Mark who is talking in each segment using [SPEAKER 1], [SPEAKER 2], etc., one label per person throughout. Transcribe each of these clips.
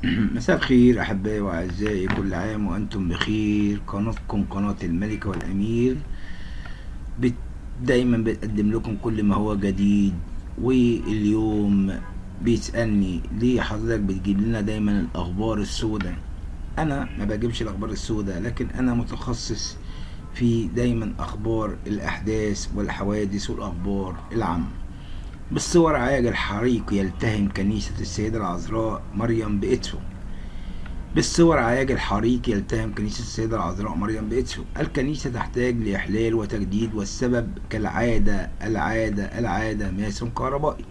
[SPEAKER 1] مساء الخير أحبائي وأعزائي، كل عام وأنتم بخير. قناتكم قناة الملكة والأمير بت دايما بتقدم لكم كل ما هو جديد. واليوم بيسألني ليه حضرتك بتجيب لنا دايما الأخبار السوداء؟ أنا ما بجيبش الأخبار السوداء، لكن أنا متخصص في دايما أخبار الأحداث والحوادث والأخبار العامة. بالصور عاجل حريق يلتهم كنيسة السيدة العذراء مريم بإدفو. بالصور عاج الحريق يلتهم كنيسة السيدة العذراء مريم بإدفو. الكنيسة تحتاج لإحلال وتجديد، والسبب كالعادة العادة ماس كهربائي.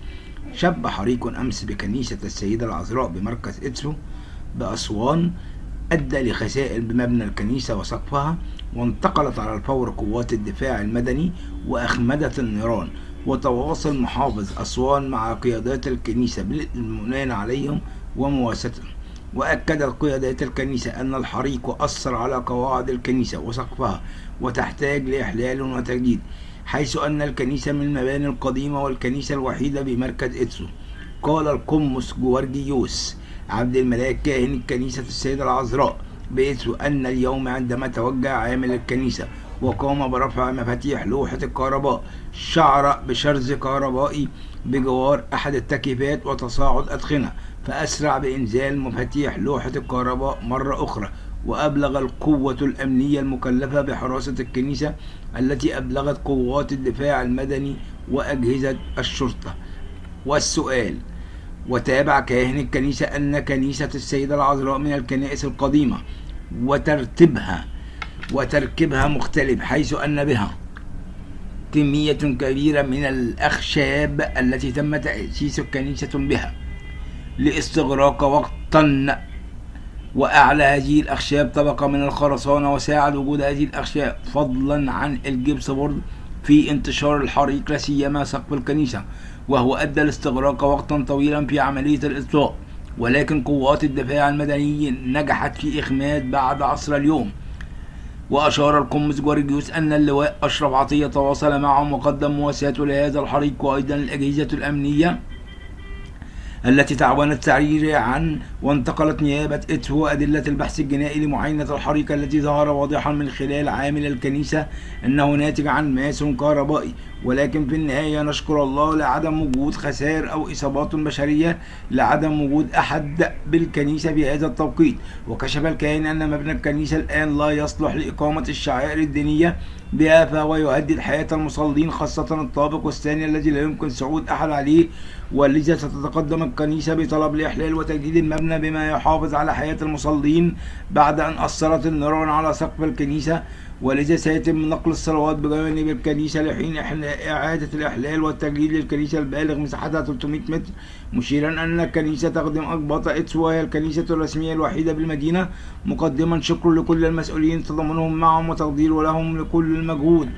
[SPEAKER 1] شب حريق أمس بكنيسة السيدة العذراء بمركز إدفو بأسوان أدى لخسائر بمبنى الكنيسة وسقفها، وانتقلت على الفور قوات الدفاع المدني وأخمدت النيران. وتواصل محافظ أسوان مع قيادات الكنيسة بالإطمئنان عليهم ومواساتهم. وأكدت قيادات الكنيسة أن الحريق أثر على قواعد الكنيسة وسقفها وتحتاج لإحلال وتجديد، حيث أن الكنيسة من المباني القديمة والكنيسة الوحيدة بمركز إدسو. قال القمص جوارجيوس عبد الملاك كاهن كنيسة السيدة العذراء بإدسو أن اليوم عندما توجه عامل الكنيسة وقام برفع مفاتيح لوحة الكهرباء، شعر بشرز كهربائي بجوار أحد التكييفات وتصاعد أدخنة، فأسرع بإنزال مفاتيح لوحة الكهرباء مرة أخرى. وأبلغ القوة الأمنية المكلفة بحراسة الكنيسة التي أبلغت قوات الدفاع المدني وأجهزة الشرطة. والسؤال: وتابع كاهن الكنيسة أن كنيسة السيدة العذراء من الكنائس القديمة وتركيبها مختلف، حيث أن بها كمية كبيرة من الأخشاب التي تم تأسيس الكنيسة بها لاستغراق وقتا، وأعلى هذه الأخشاب طبقة من الخرسانة، وساعد وجود هذه الأخشاب فضلا عن الجبس بورد في انتشار الحريق لا سيما سقف الكنيسة، وهو أدى لاستغراق وقتا طويلا في عملية الإطفاء. ولكن قوات الدفاع المدني نجحت في إخماد بعد عصر اليوم. وأشار القمص جورجيوس أن اللواء أشرف عطية تواصل معهم وقدم مواساته لهذا الحريق، وأيضا الأجهزة الأمنية التي تعاونت سريعا. وانتقلت نيابة إدفو أدلة البحث الجنائي لمعاينة الحريق الذي ظهر واضحا من خلال عامل الكنيسة أنه ناتج عن ماس كهربائي. ولكن في النهاية نشكر الله لعدم وجود خسائر أو إصابات بشرية، لعدم وجود أحد بالكنيسة في هذا التوقيت. وكشف الكاهن أن مبنى الكنيسة الآن لا يصلح لإقامة الشعائر الدينية بها، فهو يهدد حياة المصلين، خاصة الطابق الثاني الذي لا يمكن صعود أحد عليه. ولذا ستتقدم الكنيسة بطلب لإحلال وتجديد المبنى بما يحافظ على حياة المصلين بعد أن أثرت النيران على سقف الكنيسة. ولذا سيتم نقل الصلوات بجوانب الكنيسة لحين إعادة الإحلال والتجديد للكنيسة البالغ مساحتها 300 متر، مشيرا أن الكنيسة تخدم أقباط إدسو وهي الكنيسة الرسمية الوحيدة بالمدينة، مقدما شكر لكل المسؤولين تضامنهم معهم وتقدير لهم لكل المجهود.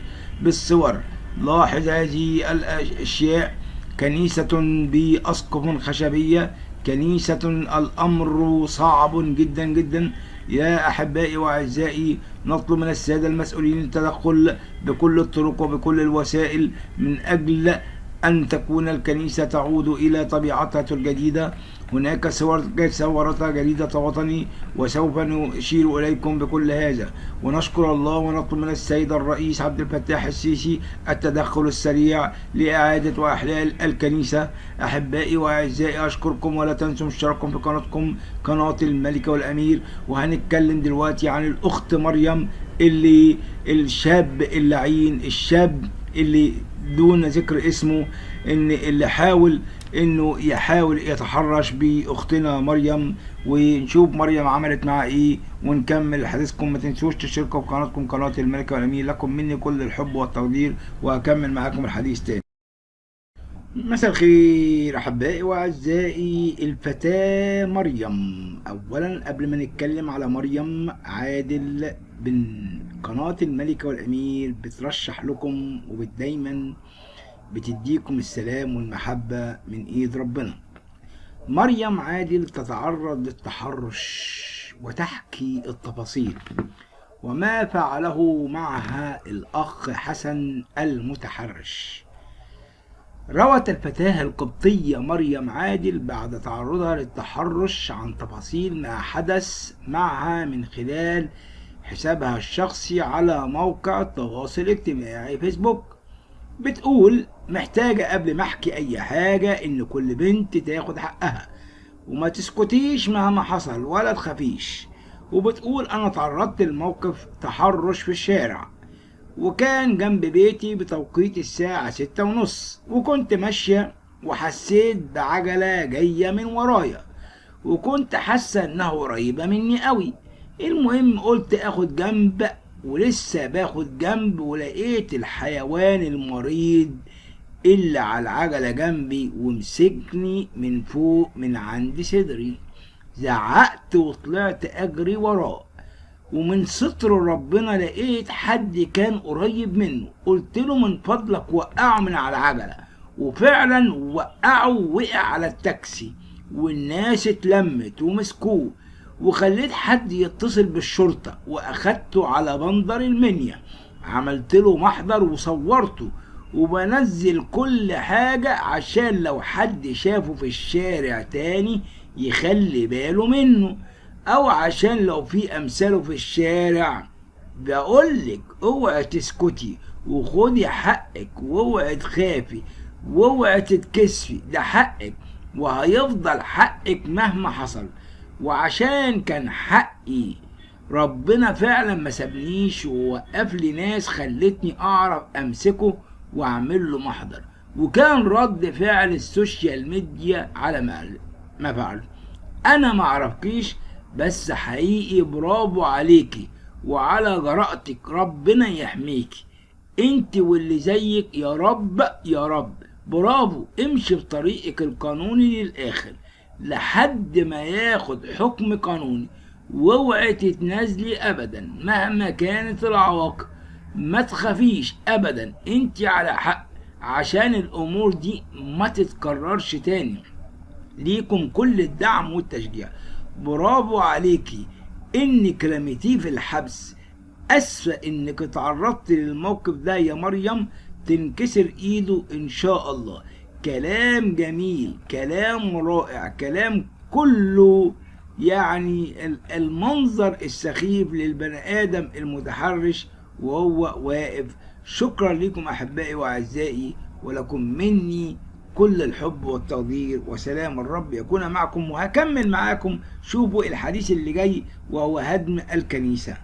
[SPEAKER 1] بالصور لاحظ هذه الأشياء: كنيسة بأسقف خشبية، كنيسة الأمر صعب جدا جدا. يا أحبائي وأعزائي، نطلب من السادة المسؤولين التدخل بكل الطرق وبكل الوسائل من أجل أن تكون الكنيسة تعود إلى طبيعتها الجديدة. هناك صورتها جريدة وطني، وسوف نشير إليكم بكل هذا. ونشكر الله ونطلب من السيد الرئيس عبد الفتاح السيسي التدخل السريع لإعادة وإحلال الكنيسة. أحبائي وأعزائي، أشكركم، ولا تنسوا اشتراككم في قناتكم قناة الملكة والأمير. وهنتكلم دلوقتي عن الأخت مريم، اللي الشاب اللعين، الشاب اللي دون ذكر اسمه، ان اللي حاول انه يتحرش باختنا مريم. ونشوف مريم عملت معاه ايه ونكمل حديثكم. ما تنسوش تشتركوا في قناتكم قناة الملكة والأمير. لكم مني كل الحب والتقدير، وهكمل معاكم الحديث تاني. مساء الخير أحبائي وأعزائي. الفتاة مريم، أولا قبل ما نتكلم على مريم، عادل بن قناة الملكة والأمير بترشح لكم ودايما بتديكم السلام والمحبة من إيد ربنا. مريم عادل تتعرض للتحرش وتحكي التفاصيل وما فعله معها الأخ حسن المتحرش. روت الفتاة القبطية مريم عادل بعد تعرضها للتحرش عن تفاصيل ما حدث معها من خلال حسابها الشخصي على موقع التواصل الاجتماعي فيسبوك. بتقول: محتاجة قبل ما احكي اي حاجة ان كل بنت تاخد حقها وما تسكتيش مهما حصل ولا تخافيش. وبتقول: انا تعرضت لموقف تحرش في الشارع، وكان جنب بيتي بتوقيت الساعة 6:30، وكنت ماشية وحسيت بعجلة جاية من ورايا، وكنت حاسة انها قريبة مني قوي. المهم قلت اخد جنب، ولسه باخد جنب ولقيت الحيوان المريض اللي على العجلة جنبي ومسكني من فوق من عند صدري. زعقت وطلعت اجري وراه، ومن ستر ربنا لقيت حد كان قريب منه. قلت له: من فضلك وقعه من على العجلة. وفعلا وقعه، وقع على التاكسي، والناس اتلمت ومسكوه، وخليت حد يتصل بالشرطة واخدته على بندر المنيا. عملت له محضر وصورته، وبنزل كل حاجة عشان لو حد شافه في الشارع تاني يخلي باله منه، او عشان لو في امثاله في الشارع. بقولك اوعي تسكتي وخدي حقك، واوعي تخافي، واوعي تتكسفي، ده حقك وهيفضل حقك مهما حصل. وعشان كان حقي ربنا فعلا ما سابنيش ووقف لي ناس خلتني اعرف امسكه واعمل له محضر، وكان رد فعل السوشيال ميديا على ما فعل. انا ما اعرفكيش، بس حقيقي برافو عليكي وعلى جرأتك، ربنا يحميكي انت واللي زيك يا رب يا رب. برافو، امشي في طريقك القانوني للاخر لحد ما ياخد حكم قانوني، واوعي تتنازلي ابدا مهما كانت العواقب. ما تخافيش ابدا، انت على حق، عشان الامور دي ما تتكررش تاني. ليكم كل الدعم والتشجيع. برافو عليكي انك رميتيه في الحبس. اسفة انك تعرضت للموقف ده يا مريم، تنكسر ايده ان شاء الله. كلام جميل، كلام رائع، كلام كله يعني المنظر السخيف للبني ادم المتحرش وهو واقف. شكرا لكم احبائي واعزائي، ولكم مني كل الحب والتقدير، وسلام الرب يكون معكم. وهكمل معاكم، شوفوا الحديث اللي جاي وهو هدم الكنيسة.